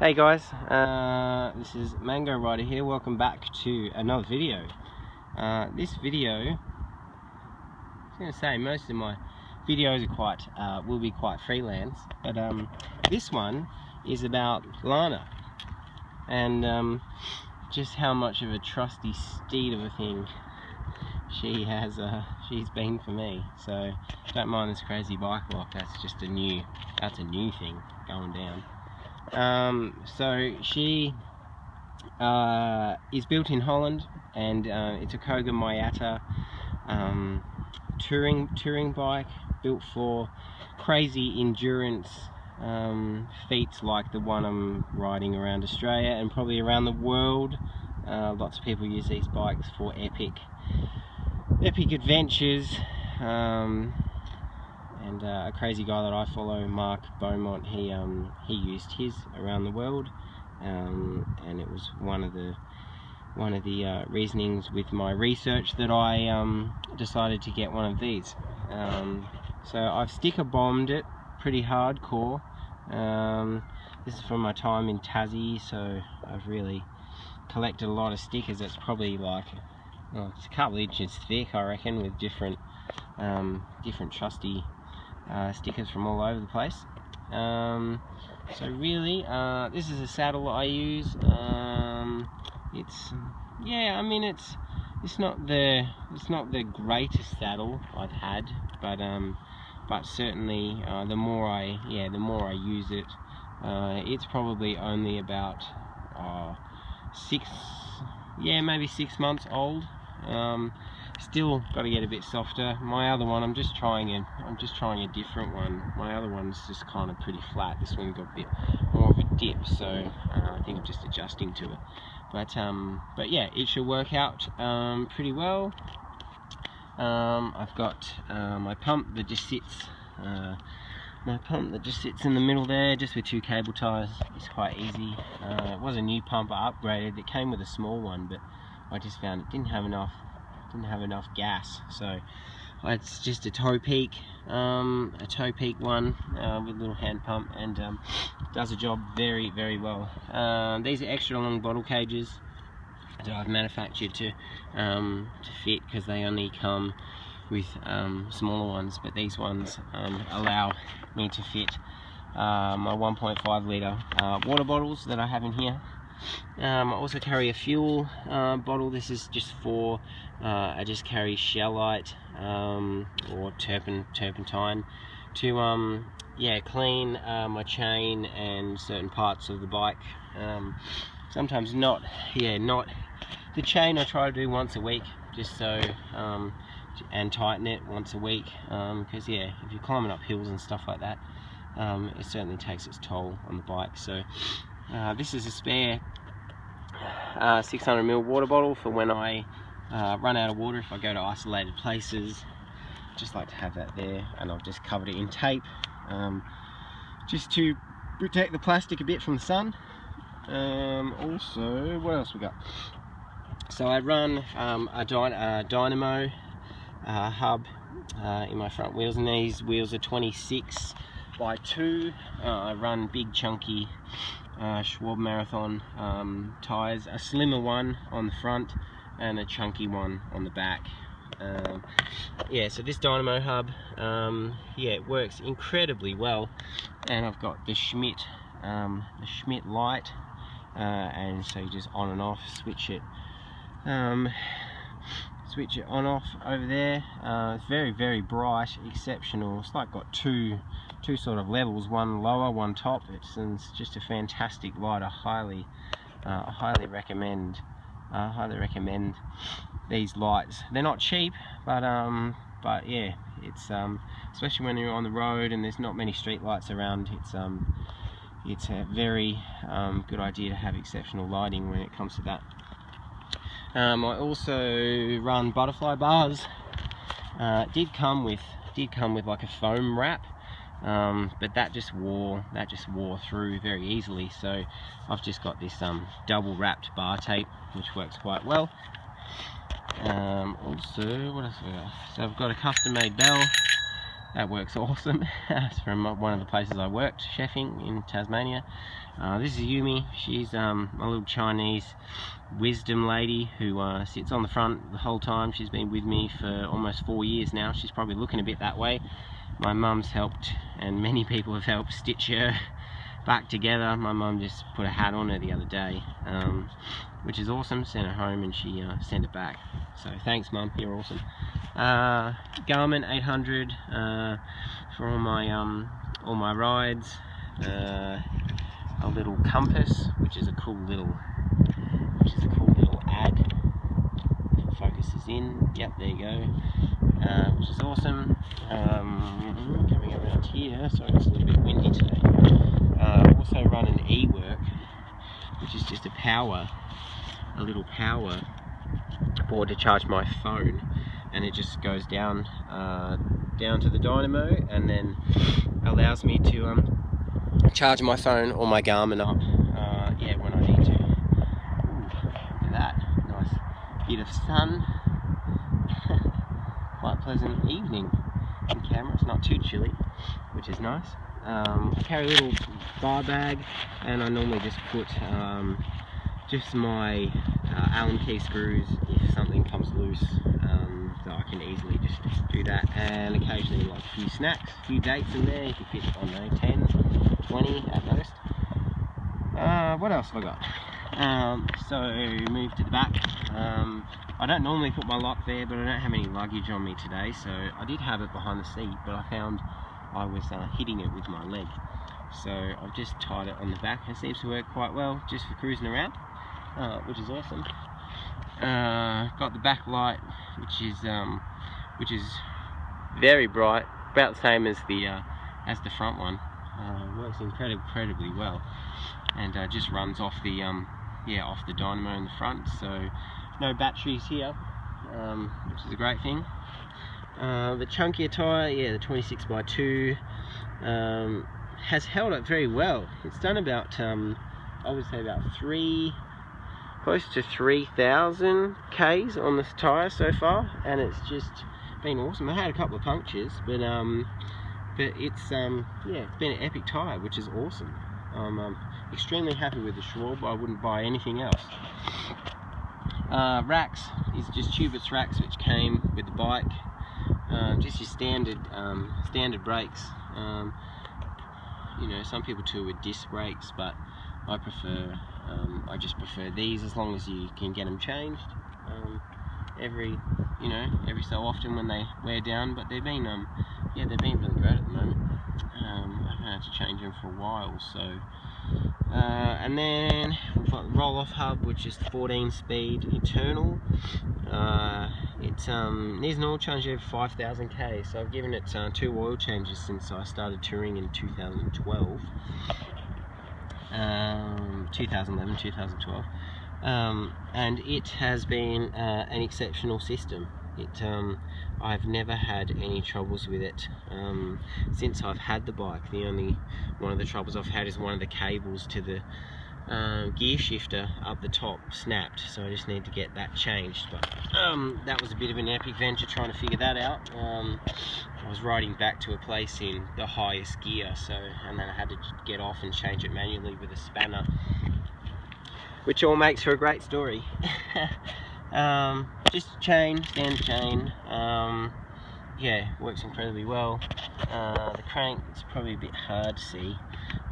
Hey guys, this is Mango Rider here. Welcome back to another video. This video, I was going to say most of my videos are quite will be quite freelance, but this one is about Lana and just how much of a trusty steed of a thing she's been for me. So don't mind this crazy bike lock. That's a new thing going down. So she is built in Holland, and it's a Koga Mayata touring bike built for crazy endurance feats like the one I'm riding around Australia and probably around the world. Lots of people use these bikes for epic adventures. And a crazy guy that I follow, Mark Beaumont, he used his around the world, and it was one of the reasonings with my research that I decided to get one of these. So I've sticker bombed it pretty hardcore. This is from my time in Tassie, so I've really collected a lot of stickers. It's probably like, well, it's a couple inches thick, I reckon, with different trusty stickers from all over the place. So really, this is a saddle I use. It's not the greatest saddle I've had, but certainly the more I use it, it's probably only about maybe 6 months old. Still got to get a bit softer. My other one, I'm just trying a different one. My other one's just kind of pretty flat. This one got a bit more of a dip, so I think I'm just adjusting to it. But yeah, it should work out pretty well. I've got my pump that just sits. In the middle there, just with 2 cable ties. It's quite easy. It was a new pump I upgraded. It came with a small one, but I just found it didn't have enough gas, so it's just a toe peak one with a little hand pump, and does the job very, very well. These are extra long bottle cages that I've manufactured to fit, because they only come with smaller ones, but these ones allow me to fit my 1.5 litre water bottles that I have in here. I also carry a fuel bottle. This is just for I just carry shellite or turpentine to clean my chain and certain parts of the bike. Sometimes not the chain. I try to do once a week, just so and tighten it once a week, because if you're climbing up hills and stuff like that, it certainly takes its toll on the bike. So this is a spare 600ml water bottle for when I run out of water, if I go to isolated places. Just like to have that there, and I've just covered it in tape, just to protect the plastic a bit from the sun. Also, what else we got? So I run a dynamo hub in my front wheels, and these wheels are 26 by 2. I run big chunky Schwab Marathon tyres, a slimmer one on the front and a chunky one on the back. So this dynamo hub, it works incredibly well, and I've got the Schmidt light, and so you just on and off, switch it on off over there. It's very, very bright, exceptional. It's like got two sort of levels, one lower, one top. It's just a fantastic light. I highly recommend these lights. They're not cheap, but yeah, it's especially when you're on the road and there's not many street lights around, it's a very good idea to have exceptional lighting when it comes to that. I also run butterfly bars. It did come with like a foam wrap, but that just wore through very easily. So I've just got this double wrapped bar tape, which works quite well. Also, what else have we got? So I've got a custom made bell. that works awesome. It's from one of the places I worked chefing in Tasmania. This is Yumi. She's a little Chinese wisdom lady who sits on the front the whole time. She's been with me for almost 4 years now. She's probably looking a bit that way. My mum's helped, and many people have helped stitch her back together. My mum just put a hat on her the other day, which is awesome. Sent her home and she sent it back. So thanks, Mum, you're awesome. Garmin 800 for all my rides. A little compass, which is a cool little ad. If it focuses in, yep, there you go. Which is awesome. Coming around here, sorry, it's a little bit windy today. Also run an e-work, which is just a little power board to charge my phone, and it just goes down to the dynamo, and then allows me to charge my phone or my Garmin up, yeah, when I need to. Ooh, look at that, nice bit of sun. Quite pleasant evening in Canberra. It's not too chilly, which is nice. I carry a little bar bag, and I normally just put just my Allen key screws if something comes loose, so I can easily just do that, and occasionally like a few snacks, a few dates in there. You can fit, I don't know, 10, 20 at most. What else have I got? So move to the back. I don't normally put my lock there, but I don't have any luggage on me today, so I did have it behind the seat, but I found I was hitting it with my leg, so I've just tied it on the back. It seems to work quite well just for cruising around, which is awesome. Got the back light, which is very bright, about the same as the front one. Works incredibly well, and just runs off the off the dynamo in the front, so no batteries here, which is a great thing. The chunkier tyre, yeah, the 26x2, has held up very well. It's done about, I would say about close to 3,000 Ks on this tyre so far, and it's just been awesome. I had a couple of punctures, but it's yeah, it's been an epic tyre, which is awesome. I'm extremely happy with the Schwab. I wouldn't buy anything else. Racks is just tubeless racks which came with the bike. Just your standard brakes. You know, some people tour with disc brakes, but I just prefer these, as long as you can get them changed every so often when they wear down. But they've been yeah, they've been really great at the moment. I haven't had to change them for a while, so. And then we've got the roll-off hub, which is 14-speed internal. It needs an oil change every 5,000 K, so I've given it 2 oil changes since I started touring in 2012. 2011, 2012. And it has been an exceptional system. I've never had any troubles with it since I've had the bike. One of the troubles I've had is one of the cables to the gear shifter up the top snapped, so I just need to get that changed. But that was a bit of an epic venture trying to figure that out. I was riding back to a place in the highest gear, and then I had to get off and change it manually with a spanner, which all makes for a great story. Just standard chain. Yeah, works incredibly well. The crank is probably a bit hard to see,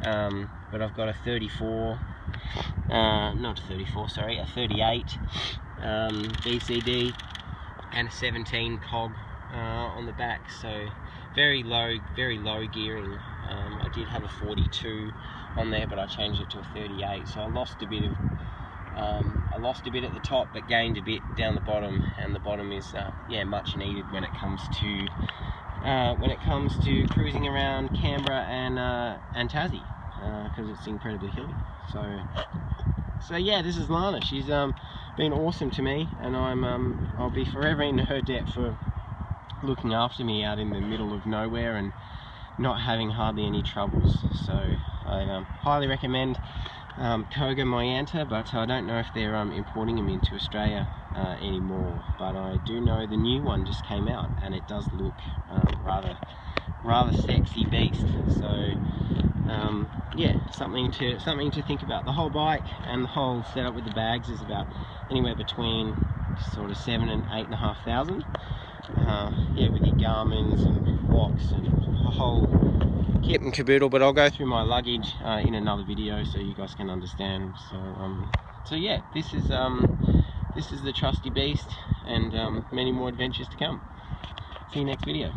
but I've got a 34, not a 34, sorry, a 38 BCD and a 17 cog on the back, so very low gearing. I did have a 42 on there, but I changed it to a 38, so I lost a bit at the top, but gained a bit down the bottom, and the bottom is yeah, much needed when it comes to cruising around Canberra and Tassie, because it's incredibly hilly. So yeah, this is Lana. She's been awesome to me, and I'll be forever in her debt for looking after me out in the middle of nowhere and not having hardly any troubles. So I highly recommend Koga Mayanta, but I don't know if they're importing them into Australia anymore, but I do know the new one just came out, and it does look rather sexy beast. So yeah, something to think about. The whole bike and the whole setup with the bags is about anywhere between sort of 7,000 and 8,500. Yeah, with your Garmins and locks and a whole kit and caboodle. But I'll go through my luggage in another video so you guys can understand. So yeah, this is the trusty beast, and many more adventures to come. See you next video.